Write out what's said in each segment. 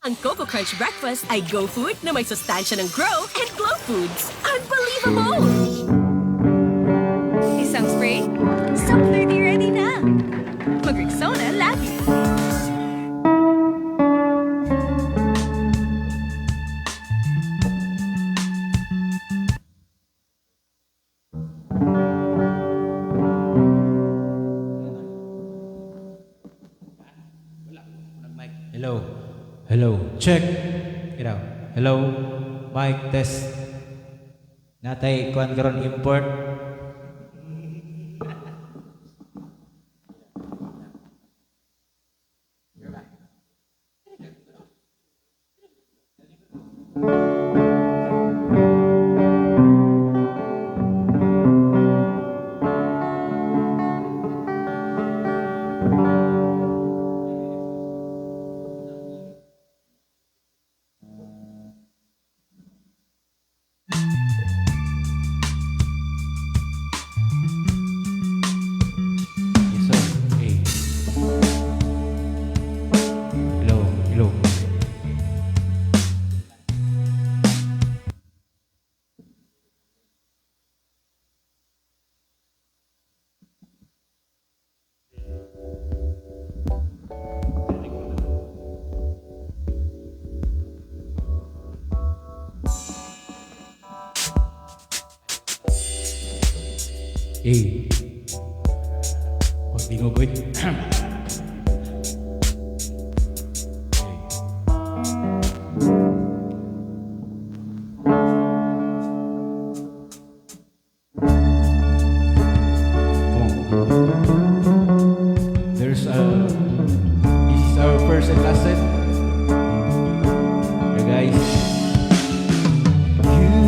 Ang Coco Crunch Breakfast ay Go Food na may sustansya ng Grow and Glow Foods. Unbelievable! Isang spray, isang flirty ready na. Mag-Rexona lagi. Hello. Hello. Check. Iraw. Hello. Mic test. Natay kuan karon import. Yes, sir. Hey. Hello. Hello. Hey. Huwag bingogoy. There's this is our first and last set. Yeah, guys.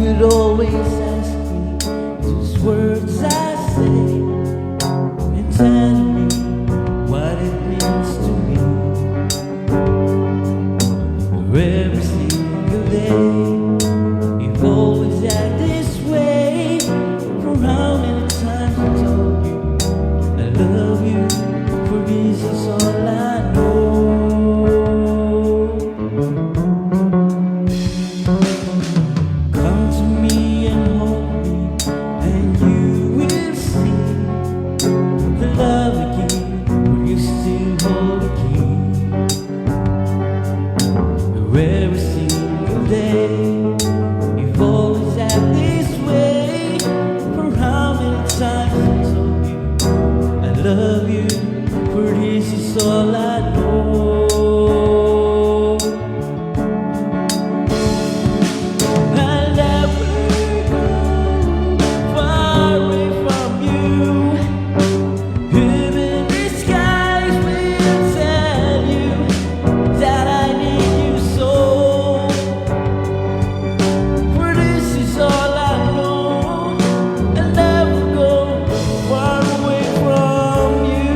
You'd always ask me those words I say and tell me what it means to me. Every single day, you've always acted this way. From how many times I told you I love you, for this is all I know. Come to me and hold me, and you will see the love again, where you still hold the key. Every single day, you've always acted this way. For how many times I told you I love you, for this is all I know. I'll never go far away from you. Even the skies will tell you that I need you so. For this is all I know. I'll never go far away from you.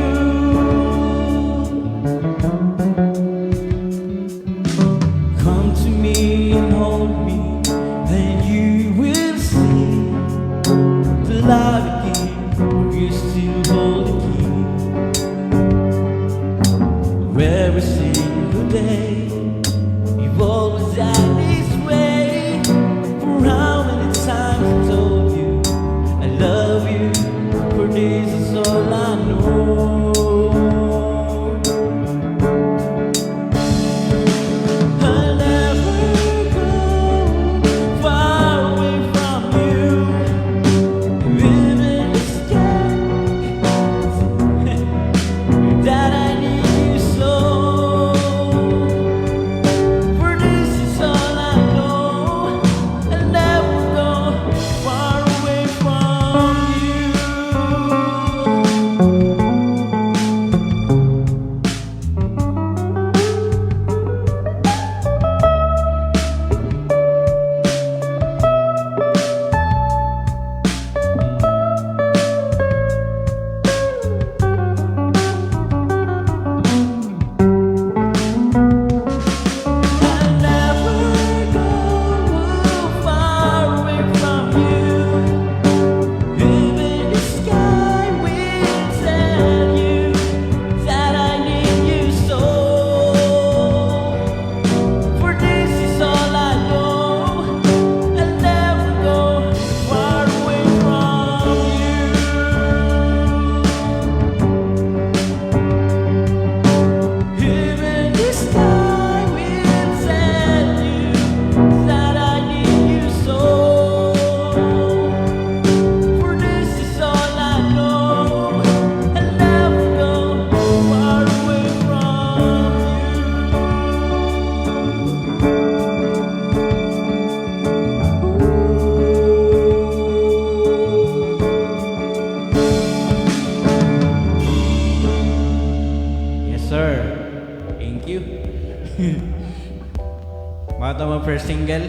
Mga ito mga first single.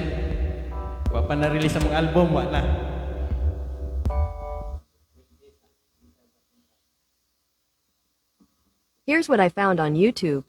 Wa pa na-release ang mga album, wala. Here's what I found on YouTube.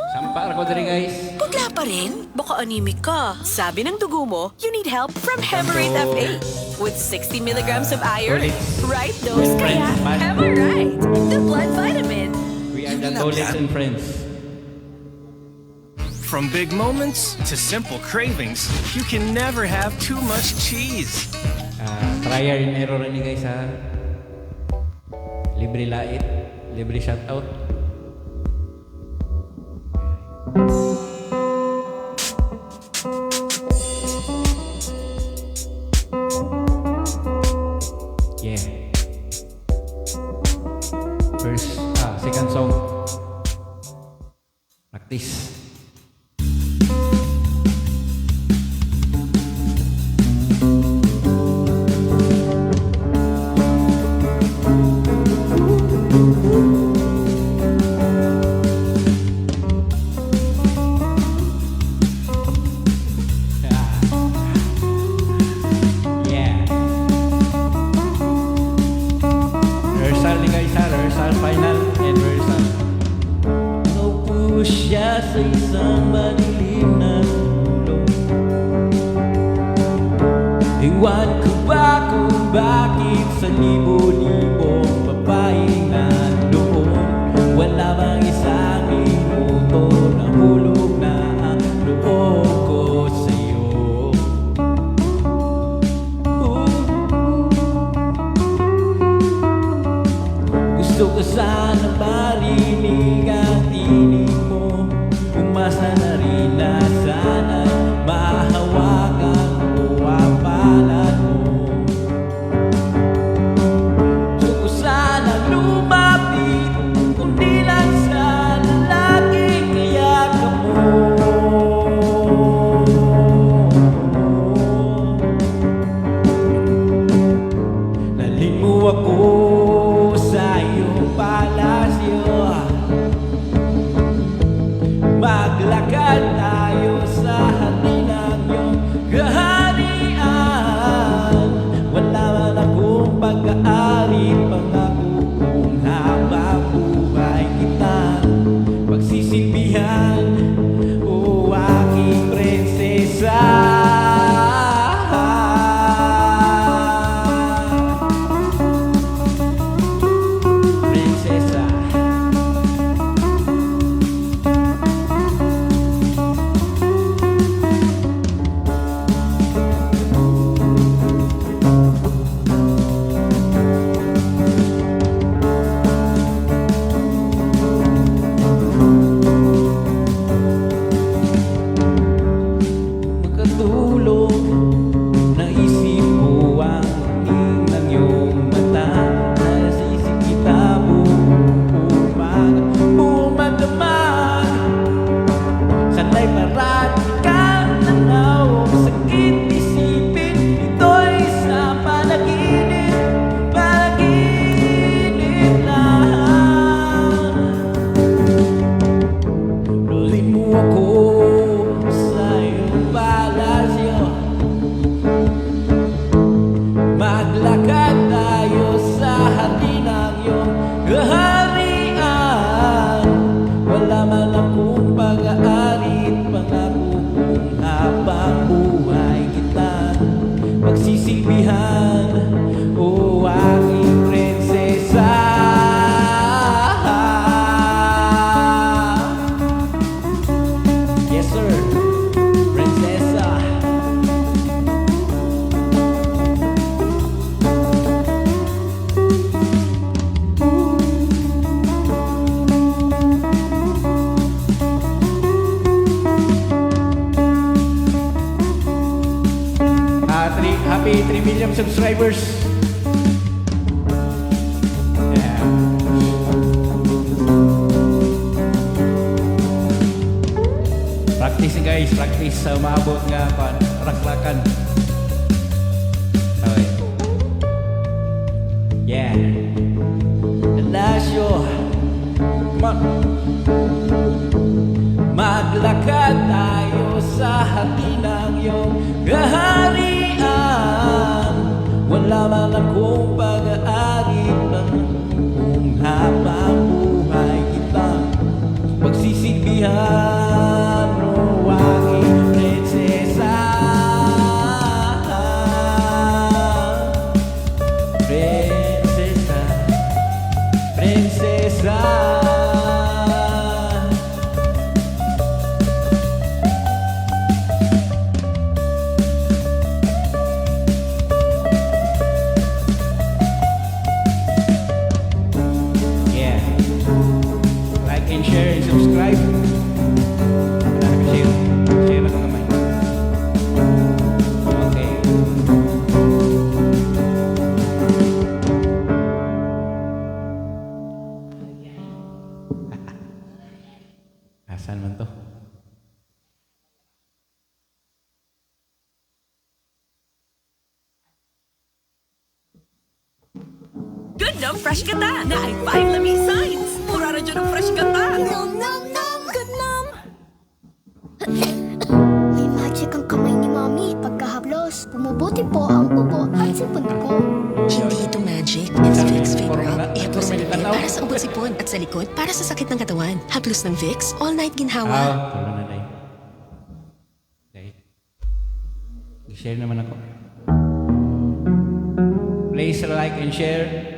Sampa ako diri guys. Pugla pa rin? Baka anemic ka. Sabi ng dugo mo, you need help from Hemarate F8 with 60 milligrams of iron. Right dose kaya Hemarite, the blood vitamin. We are the Tolits and friends. From big moments to simple cravings, you can never have too much cheese. Trial and error ni guys ha. Libre lait, libre shoutout. Yeah. Second song. Practice. Final and rehearsal. Naupo siya sa isang madilim na sulok. Iwan ko ba kung bakit sa libo-libong babaeng nandoon wala bang isang minuto na hulog na ang loob ko sa'yo. Gusto ko sana marinig ang tinig mo. Umasa na rin na sana mahawakan ko ang palad mo. Gusto ko sana lumapit, kundi lang sa lalaking kayakan mo. Nalin mo ako sa iyong palasyo. Maglakad tayo sa hardin ng iyong kaharian. Wala man akong pag-aari, pangako kung habang buhay kitang pagsisilbihan, o aking prinsesa. some subscribers. Yeah. Practice guys, practice sa maabot nga raklakan. Okay. Yeah. Alasyo, maglakad tayo sa hati ng iyong kaharian. Wala man akong pag-aari ng kung habang buhay kita pagsisilbihan o aking prinsesa. Prinsesa, prinsesa. Yeah. Like and share and subscribe. Share. Share ako naman. Okay. Asan man to? Good ng fresh kata na ay 5 lamis signs. Mura na dyan ang fresh kata. Nom nom nom! Good nom! May magic ang kamay ni Mami. Pagkahaplos, bumubuti po ang ubo at sipon ko. Hindi ito magic. It's Vicks Vapor Up. Ihaplos sa Formalita lipid na. para sa ubot sipon at sa likod para sa sakit ng katawan. Haplos ng Vicks, all night ginhawa. Tulo na day. Okay. I-share naman ako. Please like and share.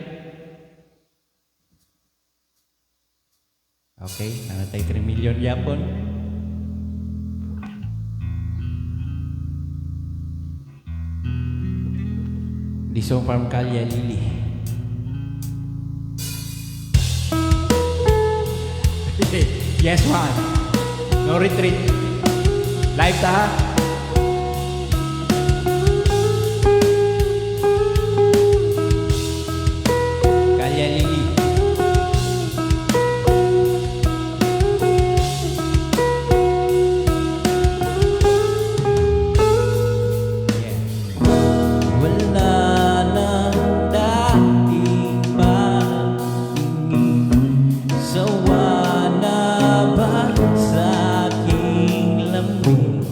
Okay, nanatay 3 million yapon. Disong Farm Kalya Lili. Yes, man. No retreat. Live ta ha? Kalya Lili. Yeah. Wala na dating pag-ibig. Sawa na ba sa aking lamig?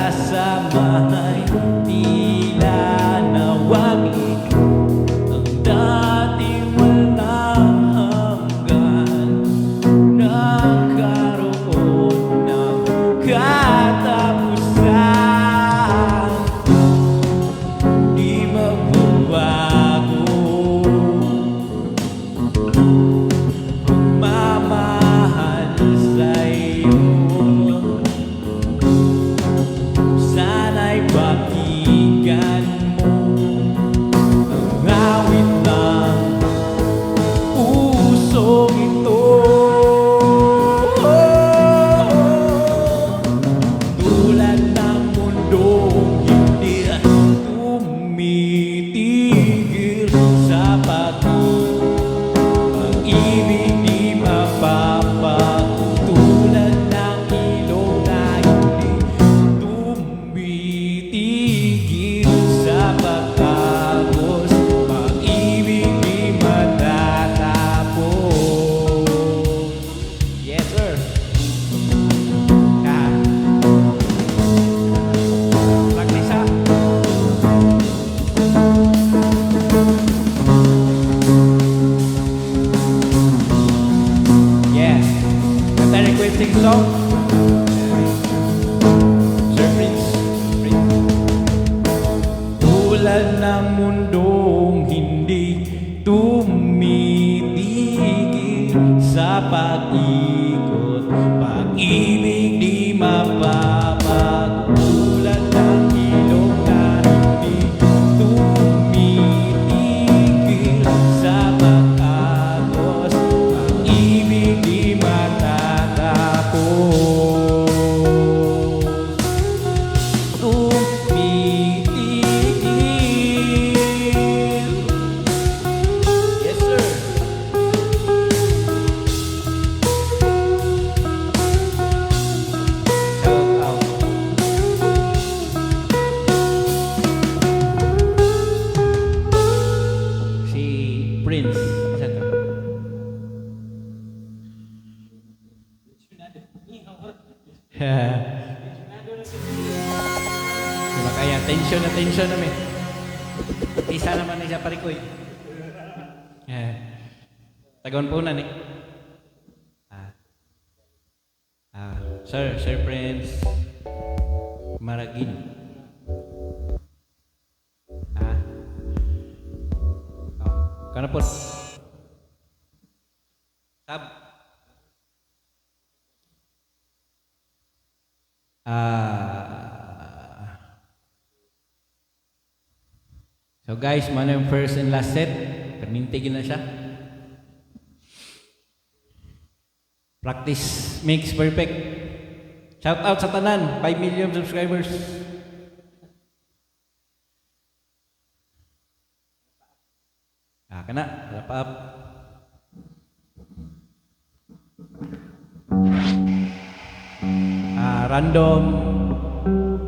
pagsasamahay tila nawagi ang dati walang hanggan. Nagkaroon ng katapusan, di magbabago pagmamahal sa'yo. Sana'y pakinggan mo ang awit ng pusong ito. Tulad ng mundong hindi tumitigil sa pag-ibig di mapapago. Tulad ng ilong na hindi tumitigil sa pagkagos. Pag-ibig di matatapos. Yes, sir. Ah. Practice, ha? Yeah. Kanta requesting song? Sir Prince. Tulad ng mundong hindi tumitigil sa pag-ikot, pag-ibig di mapapago. Tulad ng ilong na hindi tumitigil sa pag-agos, pag-ibig di matatapos. Tumitigil. Yes, sir. Shout out. Si Prince. Isa to. Diba kaya tension namin. Isa naman na siya parikoy. Tagon po na ni. Sir Prince Maragin. Kana po. Tab. So guys, mano yung first and last set. Permintigin na siya. Practice makes perfect. Shout out sa tanan, 5 million subscribers. Kana, wrap up. Random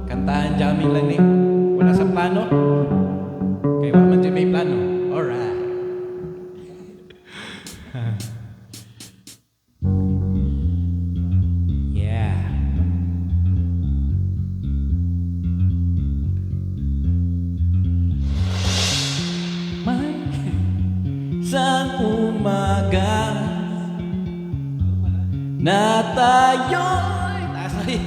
kantahan jamming lang ni. Wala sa plano. Kaya wala man dyan may plano. Alright. Yeah. May isang umaga na tayo'y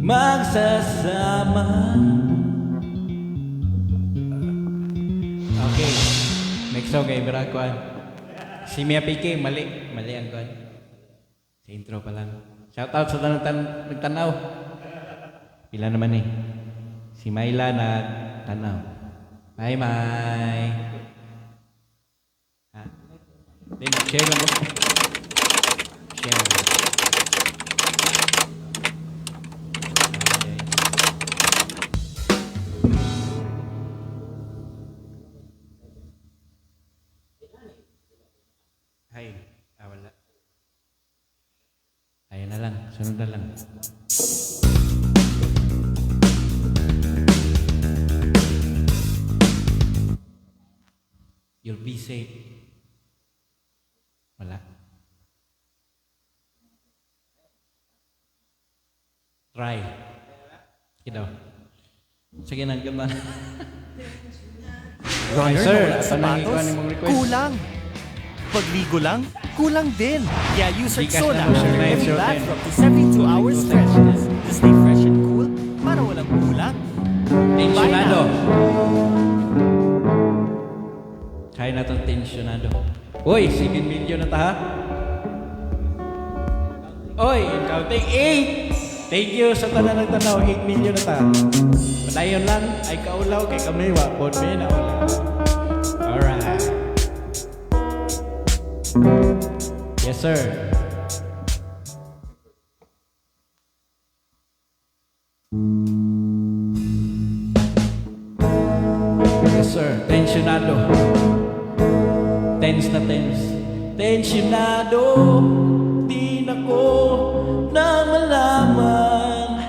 magsasama. Okay. Next song kay Barakuan. Si Mia PK, mali ang kuan. Sa intro pa lang. Shout out sa nagtanaw. Pila naman eh. Si Myla nagtanaw. Bye, May. Then, share mo. Share mo. Ay, wala. Ayan na lang, sunod na lang. You'll be safe. Wala. Try. Sige daw. Sige nang ganda. Runner Sir, na walang ano nang ikaw sapatos? mong request? Kulang. Pagligo lang? Kulang din. Kaya use Gcash Rexona na mo, sir. every 909. bath for up to 72 hours freshness to stay fresh and cool para walang kulang. Tensionado. Kaya na itong tensionado. Uy, 7 million na ta ha? Uy, counting 8! Thank you sa tanan ng tanaw, 8 million na ta. Padayon lang, ay kaulaw kay kami, wapon may na ulaw. Alright. Yes, sir. Yes, sir. Tensionado. Tense na tense. Tensionado. Di na ko na malaman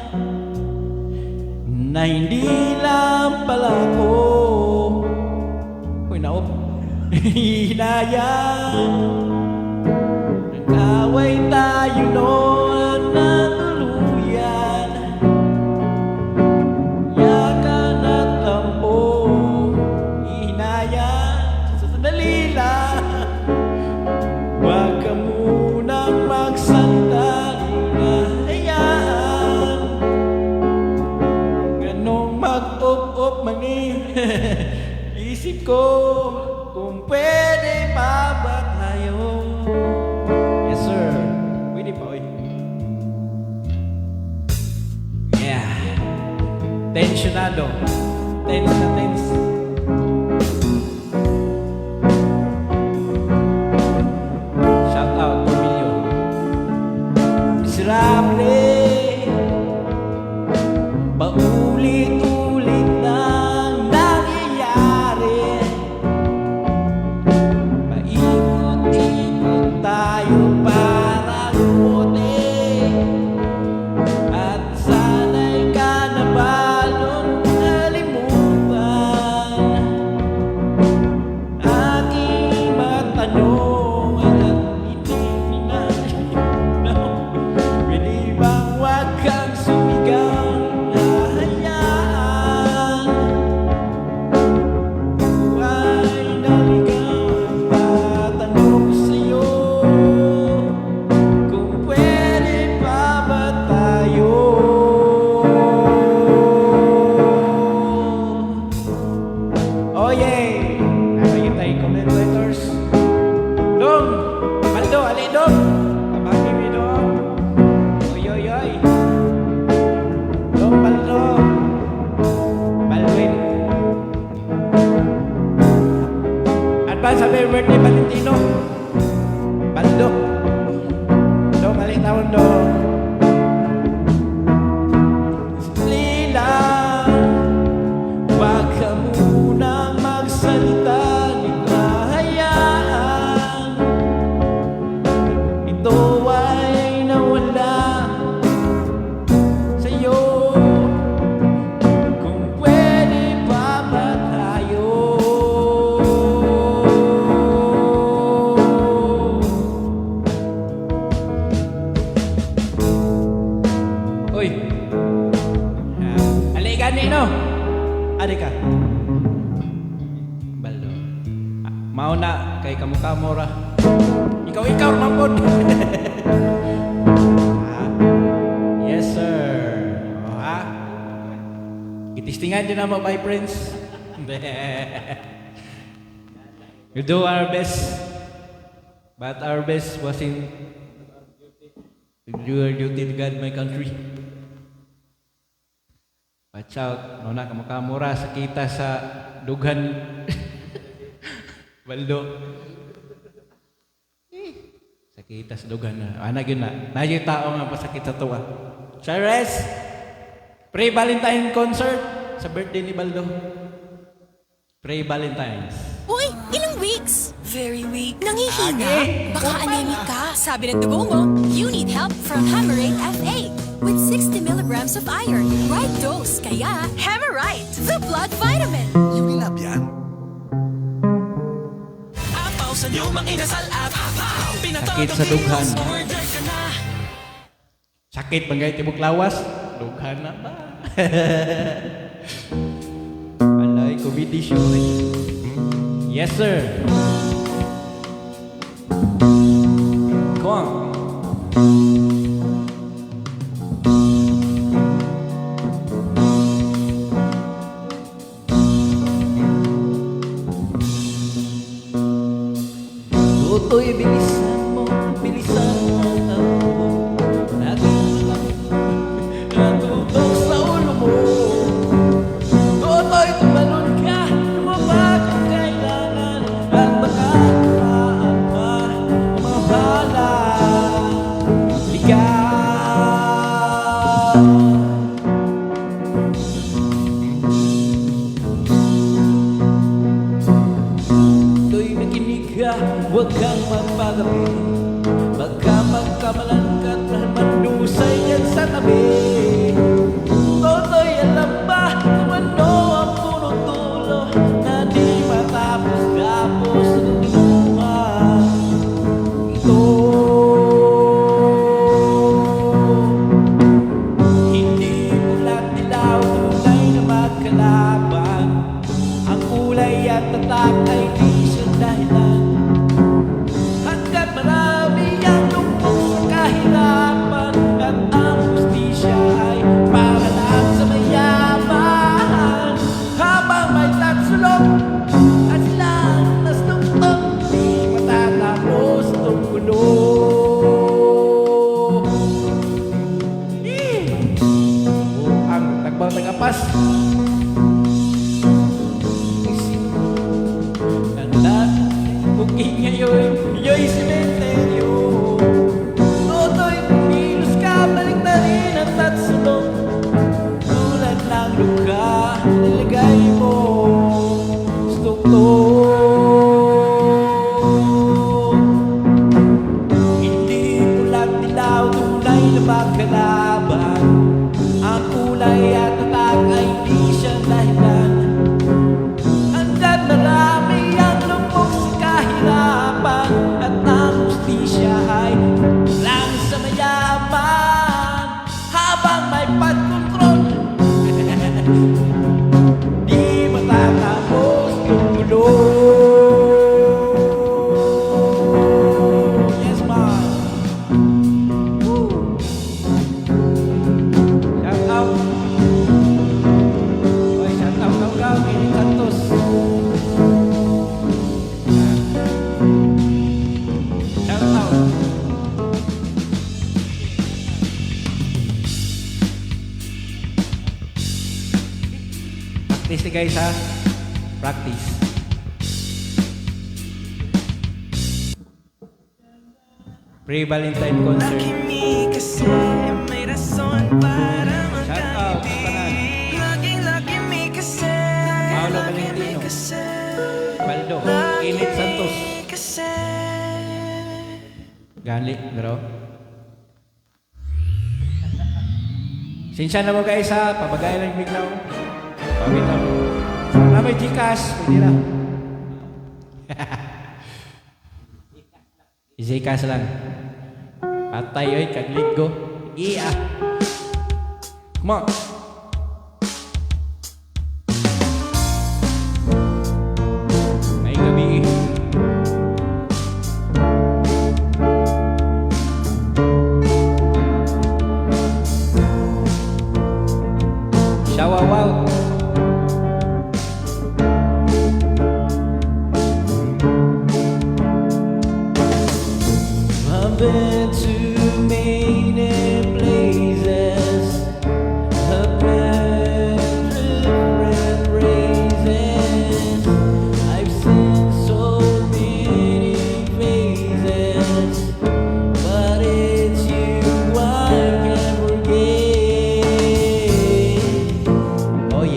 na hindi lang pala ko. Uy, naop. Hinayang nag-away tayo noon na tuluyan. Yakan at tampo, hinayang sa sandali lang. Huwag ka munang magsalita, di hayaan. Ganong mag-up-up mani isip ko kung pwede pa ba tayo. Yes, sir. Pwede pa, oy. Yeah. Tensionado. Tense na tense. Shout out to Emilio. Miserable. Paulit-ulit nang nangyayari. Paikot-ikot tayo parang puti. At sana'y ka na balong nalimutan. Aking matanong at hindi pinahinaw. Pwede bang wag kang sumigaw na hayaan? Buhay na ligaw ang tatanong ko sa'yo. Kung pwede pa ba tayo? Oh yeah! Nakikita yung comment letters. Dong! Maldo, ali Dong! Tabangin mo Dong! Oy, oy, oy! Dong, Maldo! Baldwin! Advance happy birthday, Valentino! Baldo! Dong, aling taon Dong! Lila! Huwag ka munang magsalita, di ka hayaan. Ito ay nawala sa'yo. Kung pwede pa ba tayo? Uy! Aligan nino! Adi ka? Baldo. Mauna kay kamukha ra. Ikaw mambod. Yes sir. Oh, ha? Itistingan din naman my friends. We do our best. But our best wasn't to do our duty to God, my country. Watch out. Mauna kamukha ra sa kita sa dughan. Baldo. Sakita sa dugan na. Anak yun na. Nagyo tao nga pasakit sa tuwa. Charles! Pre-Valentine concert sa birthday ni Baldo. Pre-Valentines. Uy, ilang weeks? Very weak. Nangihina? Baka anemic ka. Sabi ng dugo mo, you need help from Hammerate F8 with 60 milligrams of iron. Right dose, kaya Hammerite, the blood vitamin. Unilab yan? Apaw sa lumang inasal at apaw. Sakit sa dughan. Order ka na. Sakit bangay tibok lawas. Dughan na ba? Alay, comedy show. Yes, sir. Go on. Tutoy, bilisan mo ang takbo mo. Natutog sa ulo mo. Tutoy, tumalon ka, lumabag ang kailangan. At baka tumaan pa ang mga bala. Ligaw. To'y nakinig ka, huwag kang magpagabi. Baka magkamalan ka at mandusay yan sa tabi. Toto'y alam ba kung ano ang punong dulo na di matapos-tapos ang inuha ito? Hindi mulat dilaw, tunay na magkalaban. Ang kulay at tatak ay di siya dahilan. Hanggat marami ang lumpok sa kahirapan at ang hustisya ay para lang sa mayaman. Habang may tatsulok at silang nasdugtog, di matatapos itong gulo. Ang tagbang tagapas. Bukid ngayon, yo'y simenteryo. Toto'y pumilos ka, balik na rin ang tatsulong. Tulad ng luka, nilagay mo sa tuktok. Hindi pulat dilaw, tunay na magkalaban. Ang kulay at tatak ay di siya dahilan. Hanggat marami ang lumpok sa kahirapan at ang hustisya ay lang sa mayaman. Habang may pagkontrol, di matatapos yung gulo. Yes, man. Woo. Shout out. Oy, shout out kau Kenny Santos. Shout out. Practice ni guys ha. Practice. Pre-Valentine concert. Shout out sa tanan. Paolo Valentino. Baldo. Init Santos. Gali, bro. Sinsya na mo guys ha. Pabagay lang biglaw. Pabitaw. Sana may Gcash. Pwede na. Gcash lang. Patay oy, kagligo. Iya. Come on. May gabi. Shout out. I've been to many places. I've been different races. I've seen so many faces, but it's you I can't forget. Oh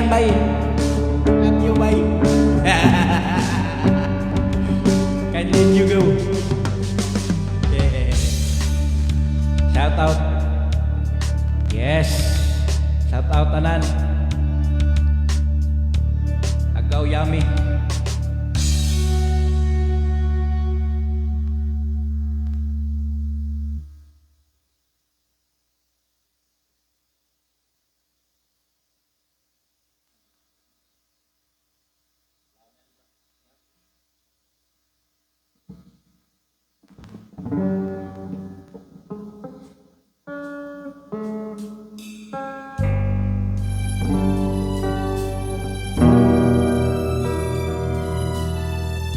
bay. Let you bay. Can let you go. Yeah. Shout out. Yes. Shout out tanan. Agaw yummy.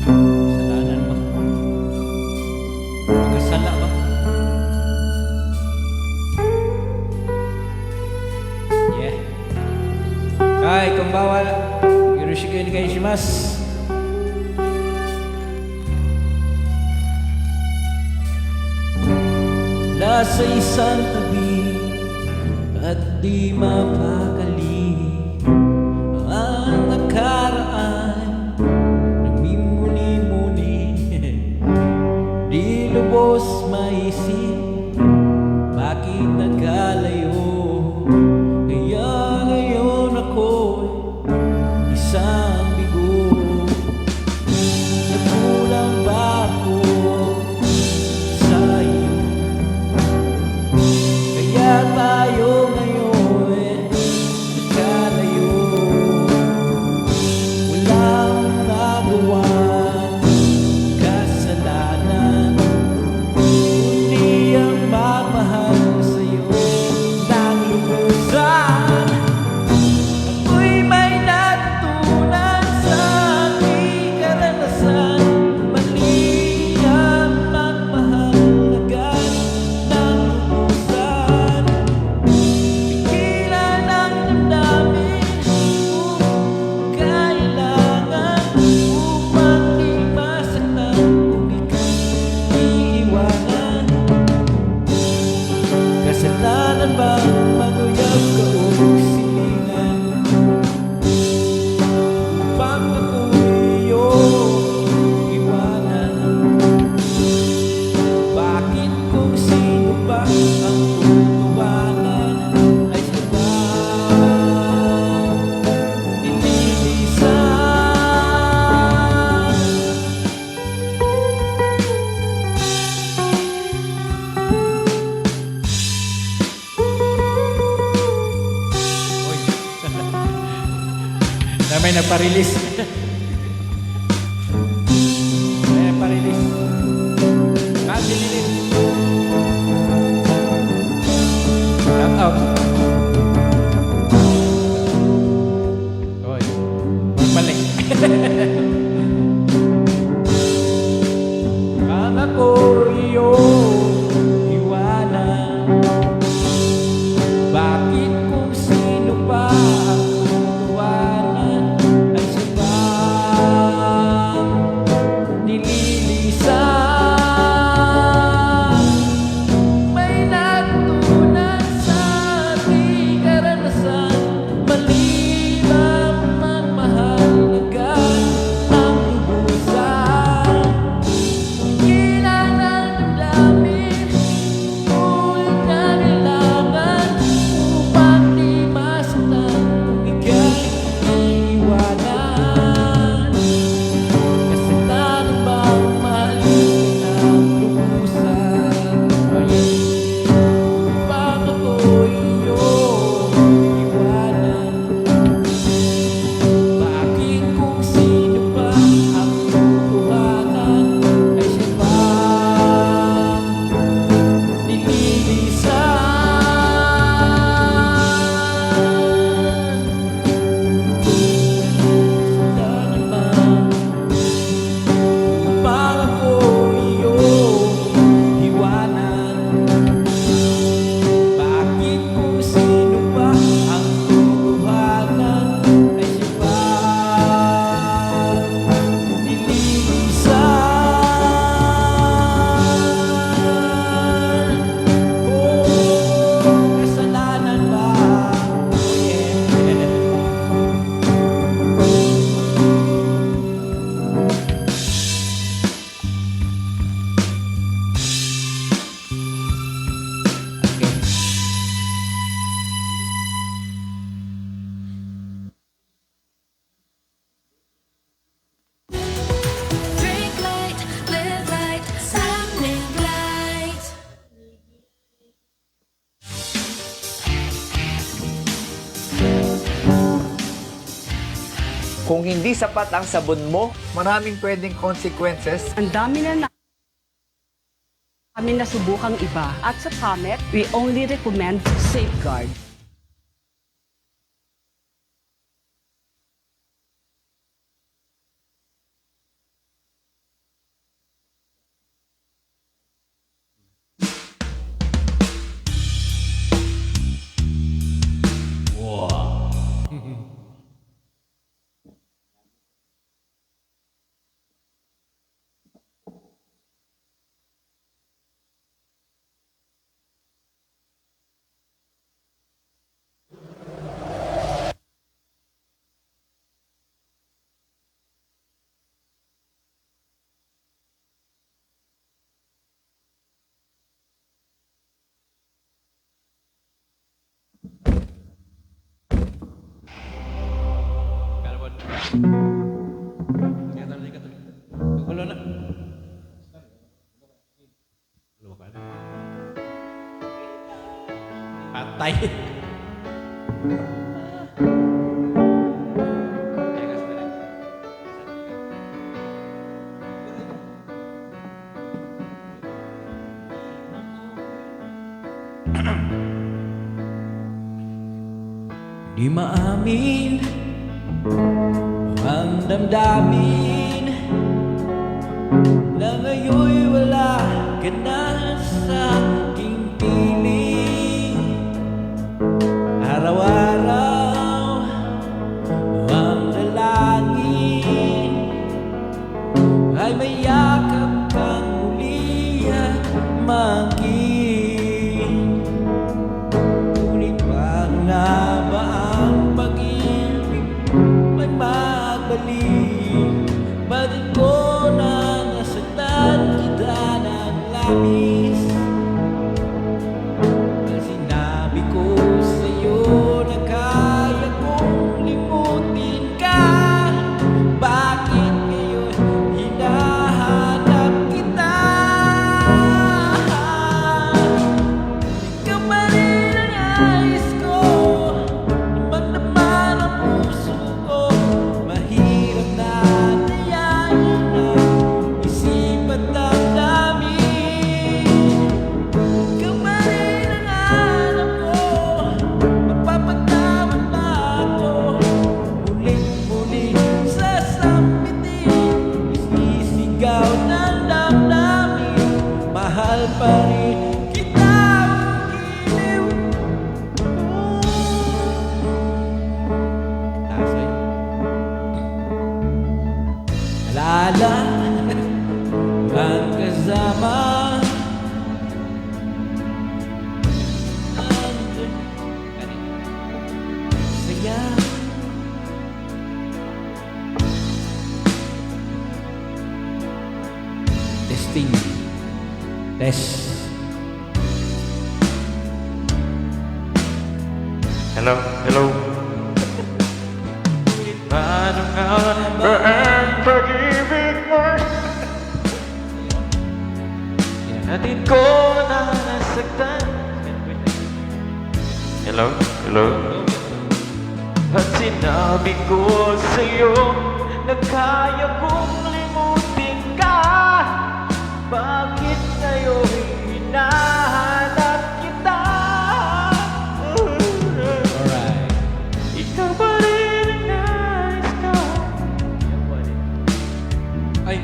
Kasalanan ba? Magkasala ba? Yeah. Kai, konbawa. Yoroshiku onegai shimasu. Nasa isang tabi at di mapakali ang nakaraan, nagmimuni-muni. Di lubos maisip bakit nagkalayo, kaya ngayon ako'y isang bigo. Nagkulang ba ako sa iyo? Kaya tayo ngayon nagkalayo. Walang nagawang kasalanan, kundi ang magmahal sa'yo ng lubusan. Ako'y may natutunan sa aking karanasan. Mali ang magmahal agad ng lubusan. Pigilan ang damdamin kung kailangan upang di masaktan kung ika'y iiwanan. Kasalanan bang maguyab ka o silingan upang ako'y iyong iwanan? Bakit kung sino ba ang tutuwanan ay siya bang nililisan? Uy. Na may nagpa-release. May nagpa-release. Kadililit. Shout out. Uy. Magbalik. Kala ko iyong iwanan. Bakit kung sino pa ang tutuwanan ay siya ba Kung hindi sapat ang sabon mo, maraming pwedeng consequences. Ang dami na namin nasubukang iba. At sa Comet, we only recommend Safeguard. Gulo na. Patay. Di maamin ang damdamin na ngayon'y wala ka na sa aking piling. Araw-araw ang dalangin ay mayakap kang muli at maging. Ngunit pa nga ba ang pag-ibig ay magbalik? Bakit ko na nasaktan kita ng labis? Ang sinabi ko sa'yo na kaya kong limutin ka. Bakit ngayon hinahanap kita? Ikaw pa rin ang nais ko, magdamag ang puso ko. Mahirap na dayain ang isip at damdamin. Ikaw pa rin ang hanap ko, mapapatawad ba ako? Muling-muli sasampitin, isisigaw ng damdamin. Mahal pa rin kita, ugiliw. Tasay. Alala ang kasama. Nandun ka rin. Saya. Testing. Test. Hello, hello. Paano nga ba ang pag-ibig mo? Natin ko na nasaktan. Hello, hello. At sinabi ko sa'yo na kaya kong limutin ka. Bakit ngayon hinahanap kita? Alright. Ikaw pa rin ang nais ko. Ay.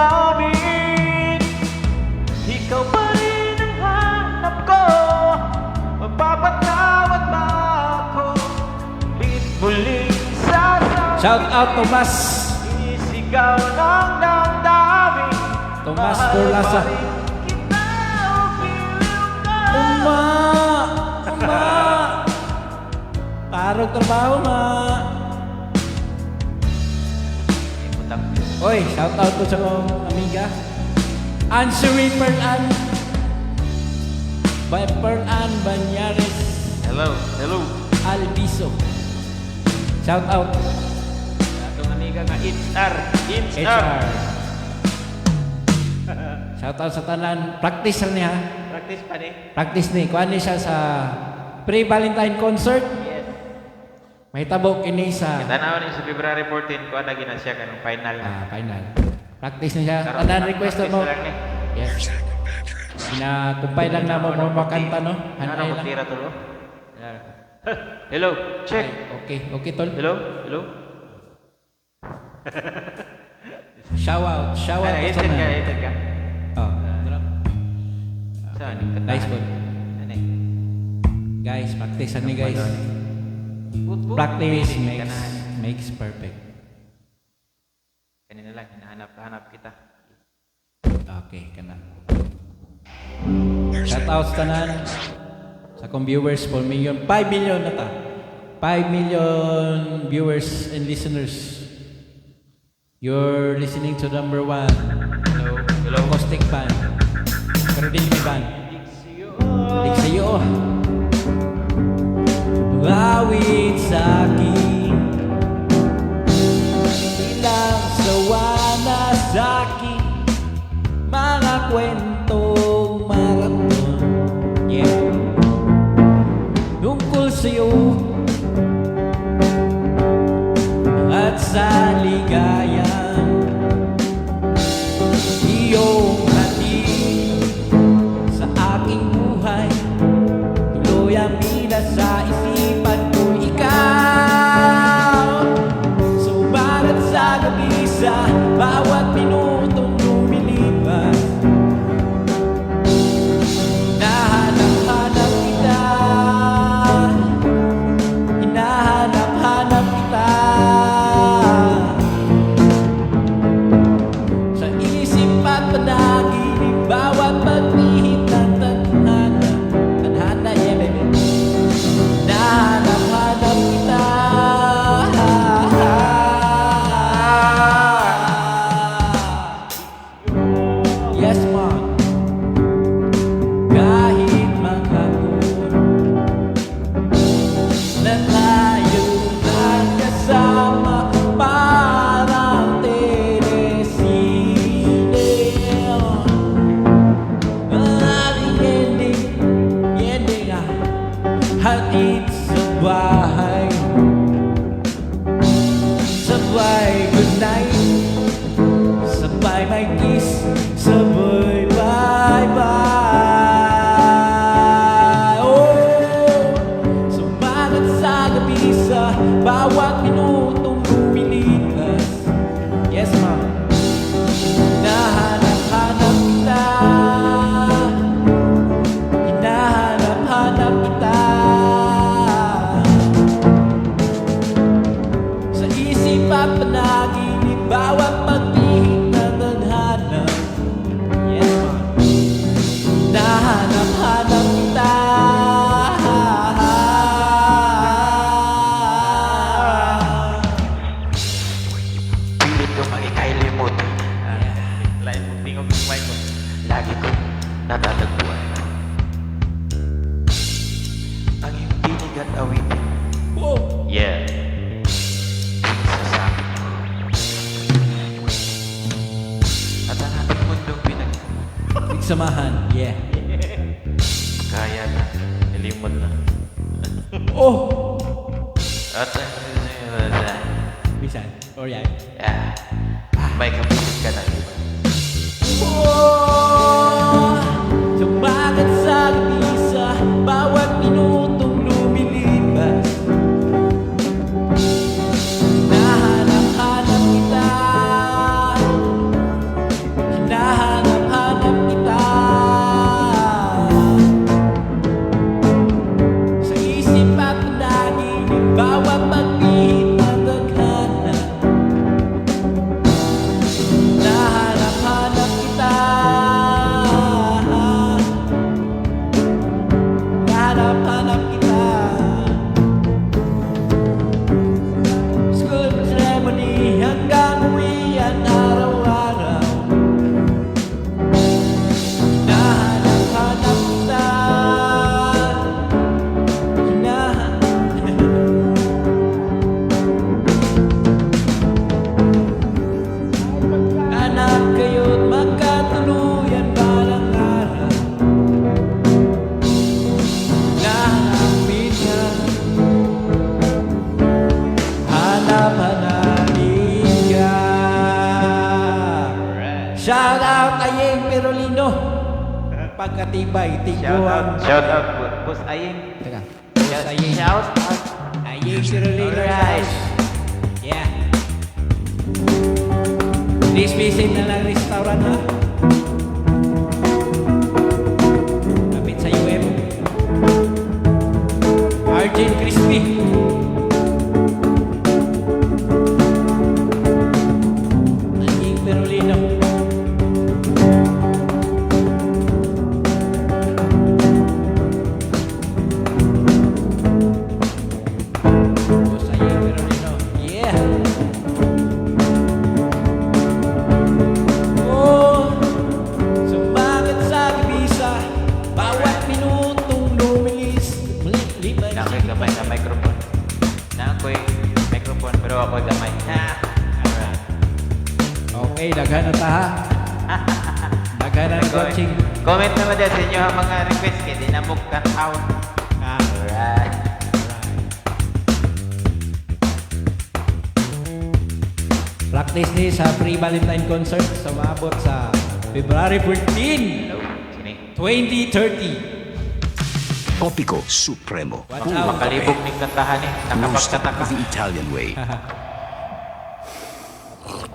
Damdamin, ikaw pa rin ang hanap ko. Mapapatawad ba ako? Muling sasabihin, Shout out Tomas. isigaw ng damdamin. Tomas Mahal Porlasa. pa rin kita, ugiliw ka. Uma! Uma! Parang trabaho, ma! Oy, shout out po sa kong amiga. Ansuri Perlan. By Perlan Banyares Hello, hello. Albiso. Shout out. Atong amiga nga HR. HR. Shout out sa tanan. Practice na niya. Practice pa ni. Practice ni. Kuha ni siya sa pre-Valentine concert. Yes. Mahitabo kini sa Tanaw ni sa February 14 ko na gina siya kanang final na. final. Practice na siya. Tanan request mo. Yes. Kumpay lang na mo makanta, no? Hanay lang. Tira tulo. Hello, check. Okay, okay, tol. Hello, hello. Shout out sa Itin ka, tanan. itin ka. Oh, Saan? nice one. Ano Guys, practice ni guys. Practice makes perfect. Kanina lang, hinahanap kita. Okay, kana. Shout out sa tanan. Sa akong viewers, 4 million. 5 million na ta. 5 million viewers and listeners. You're listening to number 1. Hello. Acoustic band. Pero din may band. Digsio. Awit sa akin. Ilang sawa na sa akin. Mga kwentong maraton. Yeah. Tungkol sa'yo at sa ligayan iyong hatid sa aking buhay, tuloy ang bida sa isipan ko. Ikaw sumalat sa gabi sa bawat minutong lumilipas. Hinahanap-hanap kita, hinahanap-hanap kita. Sa isip at panaginip, bawat pagpihit ng tadhana. Tadhana, yeah baby. Hinahanap-hanap kita. Yes, ma'am. Kahit maghapon na tayo nagkasama, parang telesine. Ang ating ending hatid sa bahay. Sabay good night, sabay may kiss, sabay bye-bye. Oh, sumagat sa gabi sa bawat minutong lumilipas. Yes, ma'am. Hinahanap-hanap kita, hinahanap-hanap kita. Sa isip at panaginip, bawat pagpihit ng tadhana. Yes, ma'am. Hinahanap-hanap kita. Pilit ko makikailimot. Lain mo, tingog ng mic mo. Lagi ko natatagpuan ang iyong tinig at awitin. Oh, Yeah. Sasabi ko. At ang ating mundong nagsamahan. Yeah. kaya na, nalimot na. Oh, At bisan. Alright. may kapilit ka na. Oh, sumagat sa gabi sa bawat minutong lumilipas. Hinahanap-hanap kita, hinahanap-hanap kita. Sa isip at panaginip, bawat pagpihit ng tadhana. Hinahanap Shout out Ayeng Perolino. Pagkatibay, tigbuhan. Shout out, Boss Ayeng. Teka. Boss Ayeng. Shout out. Ayeng Perolino. Alright. Yeah. Please visit na lang restaurant ha. Kapit sa UM. Argent Crispy. Ayeng Perolino. Boss Ayeng Perolino. Yeah. Oh, sumagat sa gabisa, bawat minutong lumilis. Liban Nakoy gamay sa microphone. Nakoy microphone pero ako gamay. Alright. Okay, daghan na ta ha. Daghan na coaching. Comment naman dyan sa inyo ang mga request kaya di na mo cut out. Alright. Practice ni sa Free Valentine Concert sa maabot sa February 14, Hello. Sini. 2030. Topico Supremo. Watch out. Makalibog ning kantahan eh. Nakapagkataka. The Italian way.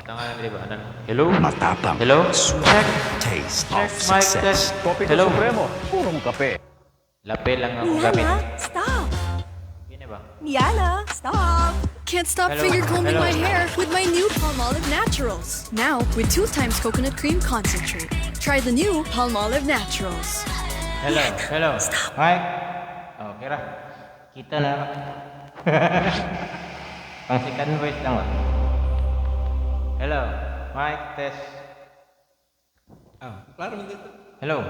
Tanga na di ba? Ano? Hello? Matapang. Hello? Check. Taste Check of mic success. test. Hello? Purong kape. Lapel lang ako gamit. Stop! Yun ba? Yana, stop! Can't stop Hello. finger combing Hello. my hair with my new Palmolive Naturals. Now with 2 times coconut cream concentrate. Try the new Palmolive Naturals. Hello? Hello? Hi? Oh, kira. Kita lang. Pang second voice lang. Hello? Mic test. Ah, klaro mo dito. Hello?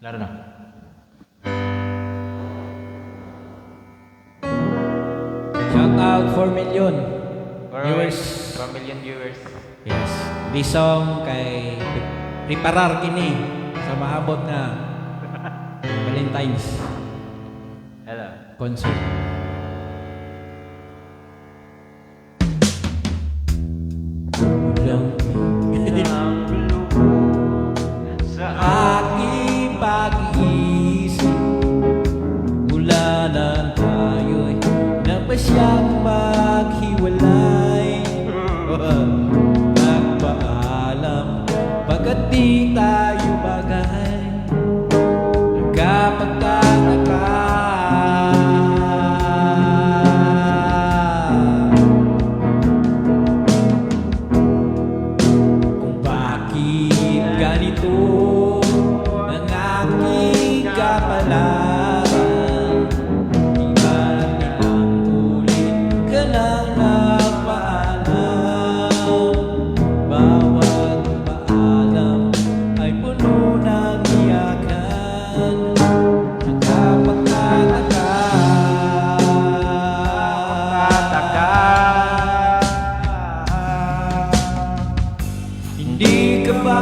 Laro na. Shout out 4 million Viewers. viewers. 4 million viewers. Yes. This song kay Riparar kini sa maabot na Valentine's Hello? concert. Sa Aking pag-iisip mula nang tayo'y napasyang maghiwalay. Nagpaalam pagkat di tayo bagay. Nagkapagtataka. Kung bakit ganito ang aking kapalaran. Di ba ilang ulit ka lang nagpaalam. Bawat paalam ay puno ng iyakan. Nagkapagtataka. Hindi ka ba